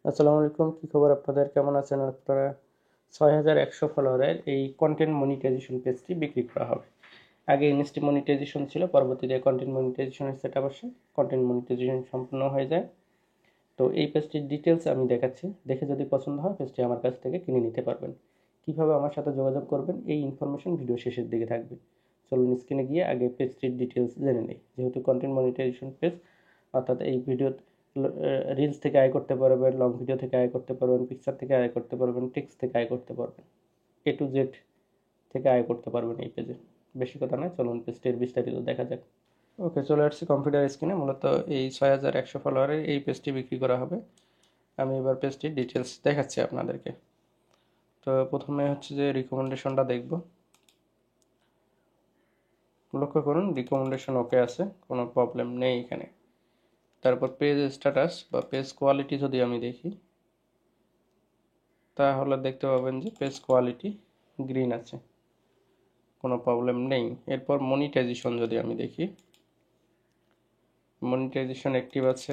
আসসালামু আলাইকুম, কি খবর আপনাদের? কেমন আছেন আপনারা? 6100 ফলোয়ারের এই কন্টেন্ট মনিটাইজেশন পেজটি বিক্রি করা হবে। আগে ইনস্টি মনিটাইজেশন ছিল, পরবর্তীতে কন্টেন্ট মনিটাইজেশনের সেট আপ আসে, কন্টেন্ট মনিটাইজেশন সম্পূর্ণ হয়ে যায়। তো এই পেজটির ডিটেলস আমি দেখাচ্ছি, দেখে যদি পছন্দ হয় পেজটি আমার কাছ থেকে কিনে নিতে পারবেন। কিভাবে আমার সাথে যোগাযোগ করবেন এই ইনফরমেশন ভিডিও শেষের দিকে থাকবে। চলুন স্ক্রিনে গিয়ে আগে পেজটির ডিটেলস জেনে নেই। যেহেতু কন্টেন্ট মনিটাইজেশন পেজ, অর্থাৎ এই ভিডিও রিলস থেকে আয় করতে পারবেন, লং ভিডিও থেকে আয় করতে পারবেন, পিকচার থেকে আয় করতে পারবেন, টেক্সট থেকে আয় করতে পারবেন, এ টু জেড থেকে আয় করতে পারবেন এই পেজে। বেশি কথা নয়, চলুন পেজটির বিস্তারিত দেখা যাক। ওকে, চলে আসছি কম্পিউটার স্ক্রিনে। মূলত এই 6100 ফলোয়ারের এই পেজটি বিক্রি করা হবে। আমি এবার পেজটির ডিটেলস দেখাচ্ছি আপনাদেরকে। তো প্রথমে হচ্ছে যে রিকমেন্ডেশনটা দেখব। লক্ষ্য করুন রিকমেন্ডেশন ওকে আছে, কোনো প্রবলেম নেই এখানে। তারপর পেজ স্ট্যাটাস বা পেজ কোয়ালিটি যদি আমি দেখি, তাহলে দেখতে পাবেন যে পেজ কোয়ালিটি গ্রিন আছে, কোনো প্রবলেম নেই। এরপর মনিটাইজেশন যদি আমি দেখি, মনিটাইজেশন অ্যাক্টিভ আছে।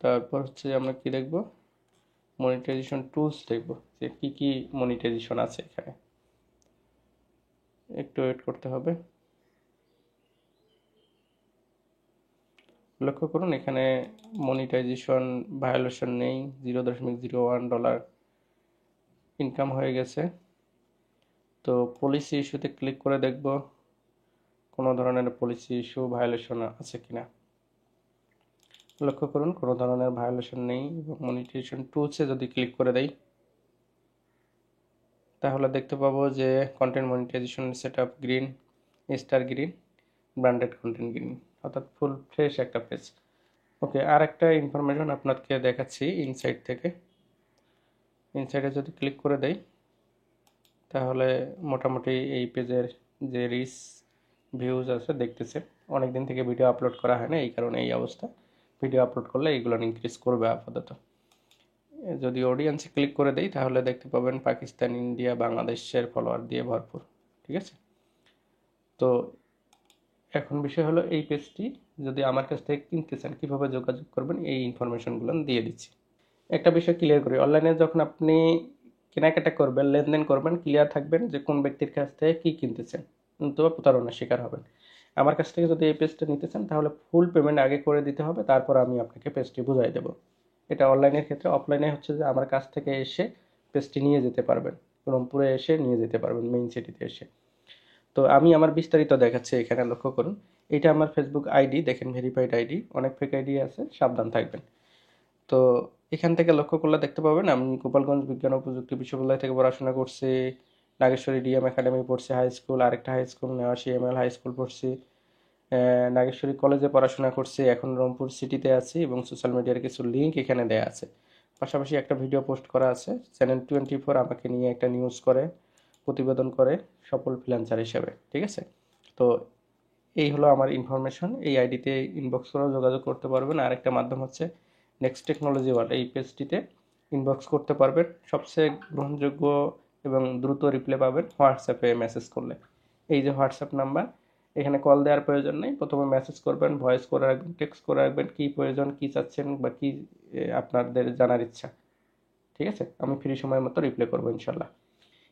তারপর হচ্ছে আমরা কি দেখব, মনিটাইজেশন টুলস দেখব যে কি কি মনিটাইজেশন আছে এখানে। একটু ওয়েট করতে হবে। লক্ষ্য করুন এখানে মনিটাইজেশন ভায়োলেশন নেই, $0.01 ইনকাম হয়ে গেছে। তো পলিসি ইস্যুতে ক্লিক করে দেখব কোনো ধরনের পলিসি ইস্যু ভায়োলেশন আছে কিনা। লক্ষ্য করুন কোনো ধরনের ভায়োলেশন নেই। এবং মনিটাইজেশন টুলসে যদি ক্লিক করে দেই, তাহলে দেখতে পাবো যে content monetization setup green, star green, branded content green, অর্থাৎ ফুল ফ্রেশ একটা পেজ। ওকে, আর একটা ইনফরমেশন আপনাকে দেখাচ্ছি ইনসাইট থেকে। ইনসাইটে যদি ক্লিক করে দেই, তাহলে মোটামুটি এই পেজের যে রিচ ভিউজ আছে দেখতেছে। অনেক দিন থেকে ভিডিও আপলোড করা হয় না, এই কারণে এই অবস্থা। ভিডিও আপলোড করলে এইগুলো ইনক্রিজ করবে আপাতত। যদি অডিয়েন্সে ক্লিক করে দেই, তাহলে দেখতে পাবেন পাকিস্তান, ইন্ডিয়া, বাংলাদেশের ফলোয়ার দিয়ে ভরপুর। ঠিক আছে। তো এখন বিষয় হলো এই পেজটি যদি আমার কাছ থেকে কিনতে চান, কীভাবে যোগাযোগ করবেন এই ইনফরমেশনগুলো দিয়ে দিচ্ছি। একটা বিষয় ক্লিয়ার করি, অনলাইনে যখন আপনি কেনাকাটা করবেন, লেনদেন করবেন, ক্লিয়ার থাকবেন যে কোন ব্যক্তির কাছ থেকে কী কিনতেছেন, কিন্তু প্রতারণার শিকার হবেন। আমার কাছ থেকে যদি এই পেজটা নিতে চান, তাহলে ফুল পেমেন্ট আগে করে দিতে হবে, তারপর আমি আপনাকে পেজটি বুঝাই দেবো। এটা অনলাইনের ক্ষেত্রে। অফলাইনে হচ্ছে যে আমার কাছ থেকে এসে পেজটি নিয়ে যেতে পারবেন, রংপুরে এসে নিয়ে যেতে পারবেন, মেইন সিটিতে এসে। তো আমি আমার বিস্তারিত দেখাচ্ছি এখানে, লক্ষ্য করুন। এটা আমার ফেসবুক আইডি, দেখেন ভেরিফাইড আইডি। অনেক ফেক আইডি আছে, সাবধান থাকবেন। তো এখান থেকে লক্ষ্য করলে দেখতে পাবেন আমি গোপালগঞ্জ বিজ্ঞান ও প্রযুক্তি বিশ্ববিদ্যালয় থেকে পড়াশোনা করছি। নাগেশ্বরী ডিএম একাডেমি পড়ছি, হাই স্কুল। আরেকটা high school নেওয়াশি ML high school পড়ছি। নাগেশ্বরী কলেজে পড়াশোনা করছি, এখন রংপুর সিটিতে আছি। এবং সোশ্যাল মিডিয়ার কিছু লিঙ্ক এখানে দেয়া আছে। পাশাপাশি একটা ভিডিও পোস্ট করা আছে, চ্যানেল 24 আমাকে নিয়ে একটা নিউজ করে, প্রতিবেদন করে, সফল ফ্রিল্যান্সার হিসেবে। ঠিক আছে। তো এই হলো আমার ইনফরমেশন। এই আইডিতে ইনবক্স করেও যোগাযোগ করতে পারবেন। আরেকটা মাধ্যম হচ্ছে নেক্সট টেকনোলজি ওয়ার্ল্ড, এই পেজটিতে ইনবক্স করতে পারবেন। সবচেয়ে গ্রহণযোগ্য এবং দ্রুত রিপ্লাই পাবেন হোয়াটসঅ্যাপে মেসেজ করলে। এই যে হোয়াটসঅ্যাপ নাম্বার, এখানে কল দেওয়ার প্রয়োজন নেই। প্রথমে মেসেজ করবেন, ভয়েস করে রাখবেন, টেক্সট করে রাখবেন, কী প্রয়োজন, কী চাচ্ছেন বা কী আপনাদের জানার ইচ্ছা। ঠিক আছে, আমি ফ্রি সময় মতো রিপ্লাই করবো ইনশাল্লাহ।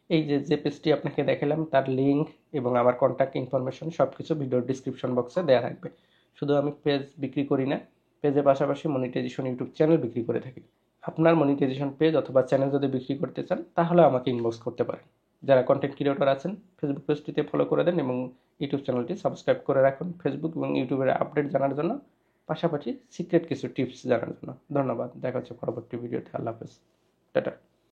এই যে যে পেজটি আপনাকে দেখালাম, তার লিঙ্ক এবং আমার কন্ট্যাক্ট ইনফরমেশন সব কিছু ভিডিওর ডিসক্রিপশন বক্সে দেওয়া থাকবে। শুধু আমি পেজ বিক্রি করি না, পেজের পাশাপাশি মনিটাইজেশন ইউটিউব চ্যানেল বিক্রি করে থাকি। আপনার মনিটাইজেশন পেজ অথবা চ্যানেল যদি বিক্রি করতে চান, তাহলে আমাকে ইনবক্স করতে পারেন। যারা কন্টেন্ট ক্রিয়েটর আছেন, ফেসবুক পেজটিতে ফলো করে দেন এবং ইউটিউব চ্যানেলটি সাবস্ক্রাইব করে রাখুন ফেসবুক এবং ইউটিউবের আপডেট জানার জন্য, পাশাপাশি সিক্রেট কিছু টিপস জানার জন্য। ধন্যবাদ, দেখা হচ্ছে পরবর্তী ভিডিওতে। আল্লাহ হাফেজ, টাটা।